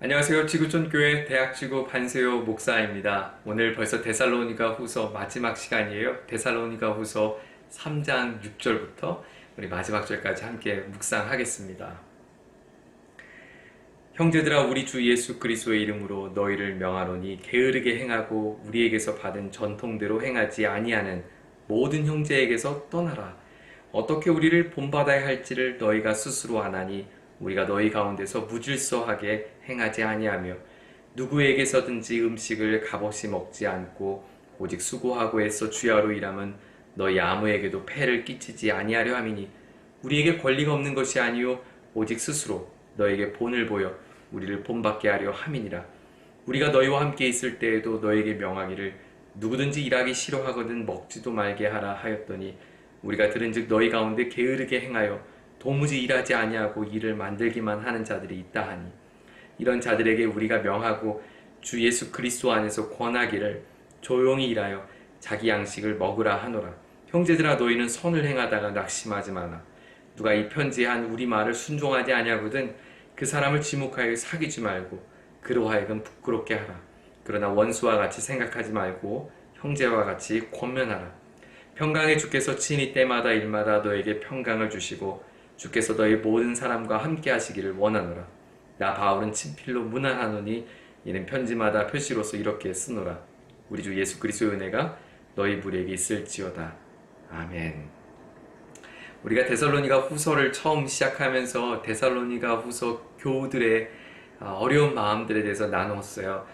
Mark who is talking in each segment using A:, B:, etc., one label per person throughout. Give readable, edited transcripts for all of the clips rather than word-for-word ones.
A: 안녕하세요. 지구촌교회 대학지구 반세요 목사입니다. 오늘 벌써 데살로니가 후서 마지막 시간이에요. 데살로니가 후서 3장 6절부터 우리 마지막 절까지 함께 묵상하겠습니다. 형제들아, 우리 주 예수 그리스도의 이름으로 너희를 명하노니 게으르게 행하고 우리에게서 받은 전통대로 행하지 아니하는 모든 형제에게서 떠나라. 어떻게 우리를 본받아야 할지를 너희가 스스로 아나니 우리가 너희 가운데서 무질서하게 행하지 아니하며 누구에게서든지 음식을 값없이 먹지 않고 오직 수고하고 애써 주야로 일함은 너희 아무에게도 폐를 끼치지 아니하려 함이니 우리에게 권리가 없는 것이 아니요 오직 스스로 너에게 본을 보여 우리를 본받게 하려 함이니라. 우리가 너희와 함께 있을 때에도 너에게 명하기를 누구든지 일하기 싫어하거든 먹지도 말게 하라 하였더니 우리가 들은즉 너희 가운데 게으르게 행하여 도무지 일하지 아니하고 일을 만들기만 하는 자들이 있다 하니 이런 자들에게 우리가 명하고 주 예수 그리스도 안에서 권하기를 조용히 일하여 자기 양식을 먹으라 하노라. 형제들아, 너희는 선을 행하다가 낙심하지 마라. 누가 이 편지한 우리 말을 순종하지 아니하거든 그 사람을 지목하여 사귀지 말고 그로 하여금 부끄럽게 하라. 그러나 원수와 같이 생각하지 말고 형제와 같이 권면하라. 평강의 주께서 친히 때마다 일마다 너에게 평강을 주시고 주께서 너희 모든 사람과 함께 하시기를 원하노라. 나 바울은 친필로 문안하노니 이는 편지마다 표시로서 이렇게 쓰노라. 우리 주 예수 그리스도의 은혜가 너희 무리에게 있을지어다. 아멘. 우리가 데살로니가 후서를 처음 시작하면서 데살로니가 후서 교우들의 어려운 마음들에 대해서 나누었어요.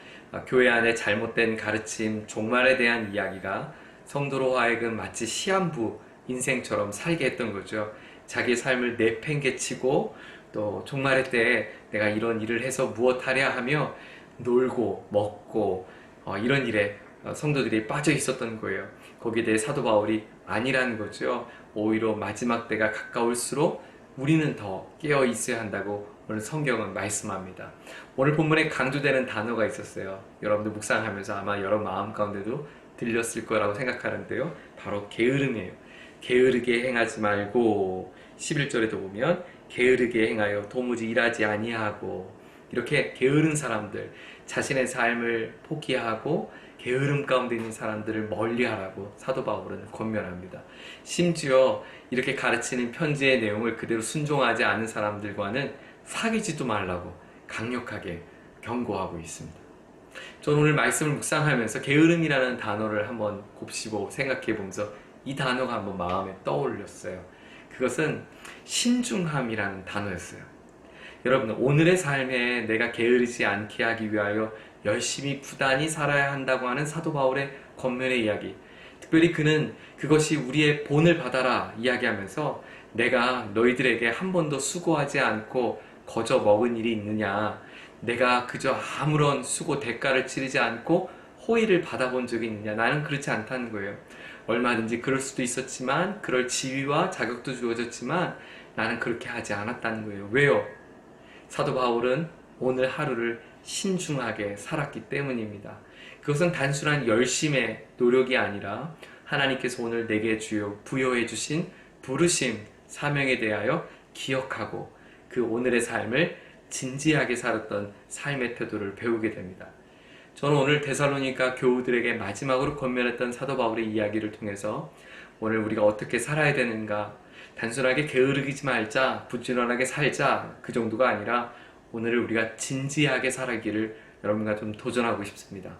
A: 교회 안에 잘못된 가르침, 종말에 대한 이야기가 성도로 하여금 마치 시한부 인생처럼 살게 했던 거죠. 자기의 삶을 내팽개치고 또 종말의 때에 내가 이런 일을 해서 무엇하랴 하며 놀고 먹고 이런 일에 성도들이 빠져 있었던 거예요. 거기에 대해 사도 바울이 아니라는 거죠. 오히려 마지막 때가 가까울수록 우리는 더 깨어 있어야 한다고 오늘 성경은 말씀합니다. 오늘 본문에 강조되는 단어가 있었어요. 여러분들 묵상하면서 아마 여러분 마음 가운데도 들렸을 거라고 생각하는데요. 바로 게으름이에요. 게으르게 행하지 말고 11절에도 보면 게으르게 행하여 도무지 일하지 아니하고 이렇게 게으른 사람들, 자신의 삶을 포기하고 게으름 가운데 있는 사람들을 멀리하라고 사도 바울은 권면합니다. 심지어 이렇게 가르치는 편지의 내용을 그대로 순종하지 않은 사람들과는 사귀지도 말라고 강력하게 경고하고 있습니다. 저는 오늘 말씀을 묵상하면서 게으름이라는 단어를 한번 곱씹어 생각해 보면서 이 단어가 한번 마음에 떠올렸어요. 그것은 신중함이라는 단어였어요. 여러분, 오늘의 삶에 내가 게으르지 않게 하기 위하여 열심히 부단히 살아야 한다고 하는 사도 바울의 권면의 이야기, 특별히 그는 그것이 우리의 본을 받아라 이야기하면서 내가 너희들에게 한 번도 수고하지 않고 거저 먹은 일이 있느냐, 내가 그저 아무런 수고 대가를 치르지 않고 호의를 받아본 적이 있느냐, 나는 그렇지 않다는 거예요. 얼마든지 그럴 수도 있었지만 그럴 지위와 자격도 주어졌지만 나는 그렇게 하지 않았다는 거예요. 왜요? 사도 바울은 오늘 하루를 신중하게 살았기 때문입니다. 그것은 단순한 열심의 노력이 아니라 하나님께서 오늘 내게 부여해 주신 부르심, 사명에 대하여 기억하고 그 오늘의 삶을 진지하게 살았던 삶의 태도를 배우게 됩니다. 저는 오늘 데살로니가 교우들에게 마지막으로 권면했던 사도 바울의 이야기를 통해서 오늘 우리가 어떻게 살아야 되는가, 단순하게 게으르지 말자, 부지런하게 살자, 그 정도가 아니라 오늘을 우리가 진지하게 살아기를 여러분과 좀 도전하고 싶습니다.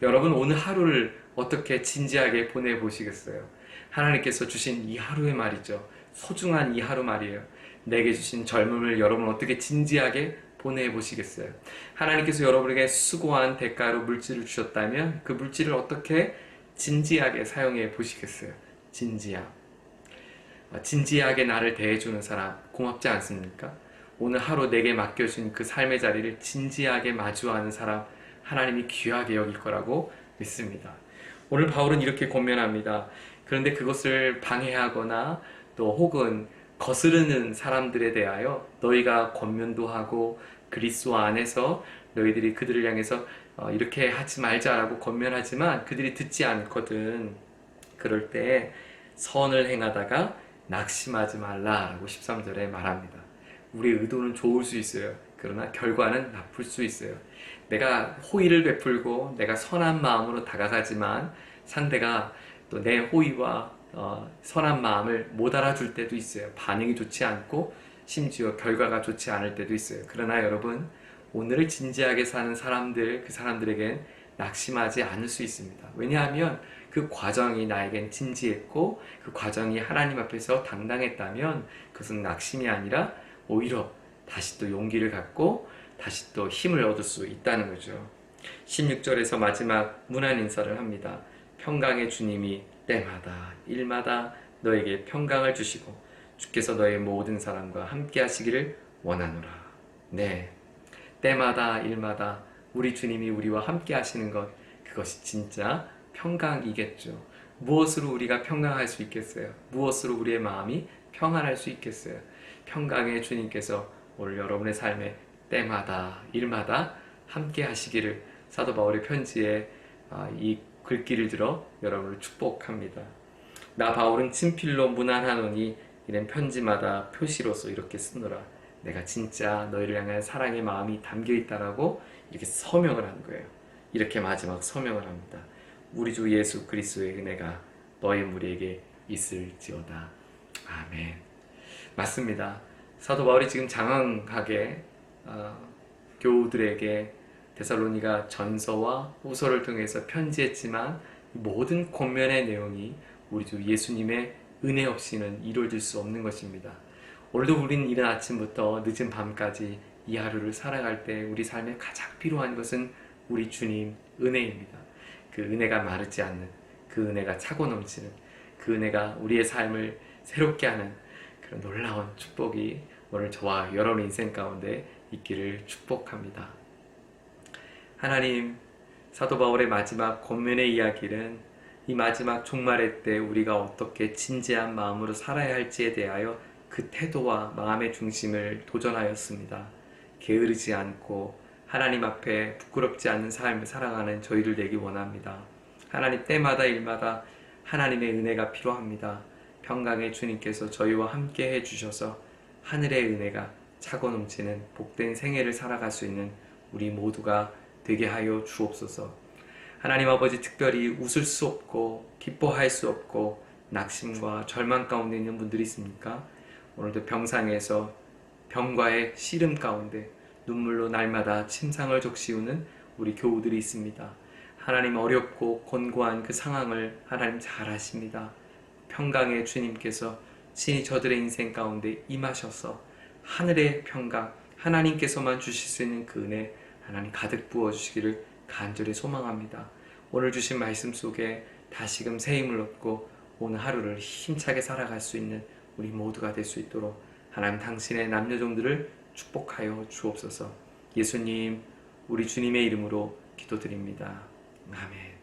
A: 여러분, 오늘 하루를 어떻게 진지하게 보내보시겠어요? 하나님께서 주신 이 하루의 말이죠. 소중한 이 하루 말이에요. 내게 주신 젊음을 여러분 어떻게 진지하게 보내보시겠어요? 하나님께서 여러분에게 수고한 대가로 물질을 주셨다면 그 물질을 어떻게 진지하게 사용해 보시겠어요? 진지하게 나를 대해주는 사람 고맙지 않습니까? 오늘 하루 내게 맡겨준 그 삶의 자리를 진지하게 마주하는 사람 하나님이 귀하게 여길 거라고 믿습니다. 오늘 바울은 이렇게 권면합니다. 그런데 그것을 방해하거나 또 혹은 거스르는 사람들에 대하여 너희가 권면도 하고 그리스도 안에서 너희들이 그들을 향해서 이렇게 하지 말자라고 권면하지만 그들이 듣지 않거든. 그럴 때 선을 행하다가 낙심하지 말라라고 13절에 말합니다. 우리의 의도는 좋을 수 있어요. 그러나 결과는 나쁠 수 있어요. 내가 호의를 베풀고 내가 선한 마음으로 다가가지만 상대가 또 내 호의와 선한 마음을 못 알아줄 때도 있어요. 반응이 좋지 않고 심지어 결과가 좋지 않을 때도 있어요. 그러나 여러분, 오늘을 진지하게 사는 사람들, 그 사람들에겐 낙심하지 않을 수 있습니다. 왜냐하면 그 과정이 나에겐 진지했고 그 과정이 하나님 앞에서 당당했다면 그것은 낙심이 아니라 오히려 다시 또 용기를 갖고 다시 또 힘을 얻을 수 있다는 거죠. 16절에서 마지막 문안 인사를 합니다. 평강의 주님이 때마다 일마다 너에게 평강을 주시고 주께서 너의 모든 사람과 함께 하시기를 원하노라. 네, 때마다 일마다 우리 주님이 우리와 함께 하시는 것, 그것이 진짜 평강이겠죠. 무엇으로 우리가 평강할 수 있겠어요? 무엇으로 우리의 마음이 평안할 수 있겠어요? 평강의 주님께서 오늘 여러분의 삶에 때마다 일마다 함께 하시기를 사도 바울의 편지에 이 글귀를 들어 여러분을 축복합니다. 나 바울은 친필로 문안하노니 이는 편지마다 표시로서 이렇게 쓰노라. 내가 진짜 너희를 향한 사랑의 마음이 담겨 있다라고 이렇게 서명을 한 거예요. 이렇게 마지막 서명을 합니다. 우리 주 예수 그리스도의 은혜가 너희 무리에게 있을지어다. 아멘. 맞습니다. 사도 바울이 지금 장황하게 교우들에게 데살로니가 전서와 후서를 통해서 편지했지만 모든 권면의 내용이 우리 주 예수님의 은혜 없이는 이루어질 수 없는 것입니다. 오늘도 우리는 이른 아침부터 늦은 밤까지 이 하루를 살아갈 때 우리 삶에 가장 필요한 것은 우리 주님 은혜입니다. 그 은혜가 마르지 않는, 그 은혜가 차고 넘치는, 그 은혜가 우리의 삶을 새롭게 하는 그런 놀라운 축복이 오늘 저와 여러분 인생 가운데 있기를 축복합니다. 하나님, 사도 바울의 마지막 권면의 이야기는 이 마지막 종말의 때 우리가 어떻게 진지한 마음으로 살아야 할지에 대하여 그 태도와 마음의 중심을 도전하였습니다. 게으르지 않고 하나님 앞에 부끄럽지 않는 삶을 살아가는 저희를 되기 원합니다. 하나님, 때마다 일마다 하나님의 은혜가 필요합니다. 평강의 주님께서 저희와 함께 해주셔서 하늘의 은혜가 차고 넘치는 복된 생애를 살아갈 수 있는 우리 모두가 되게 하여 주옵소서. 하나님 아버지, 특별히 웃을 수 없고 기뻐할 수 없고 낙심과 절망 가운데 있는 분들이 있습니까? 오늘도 병상에서 병과의 씨름 가운데 눈물로 날마다 침상을 적시우는 우리 교우들이 있습니다. 하나님, 어렵고 곤고한 그 상황을 하나님 잘 아십니다. 평강의 주님께서 친히 저들의 인생 가운데 임하셔서 하늘의 평강, 하나님께서만 주실 수 있는 그 은혜 하나님 가득 부어주시기를 간절히 소망합니다. 오늘 주신 말씀 속에 다시금 새 힘을 얻고 오늘 하루를 힘차게 살아갈 수 있는 우리 모두가 될 수 있도록 하나님 당신의 남녀종들을 축복하여 주옵소서. 예수님, 우리 주님의 이름으로 기도드립니다. 아멘.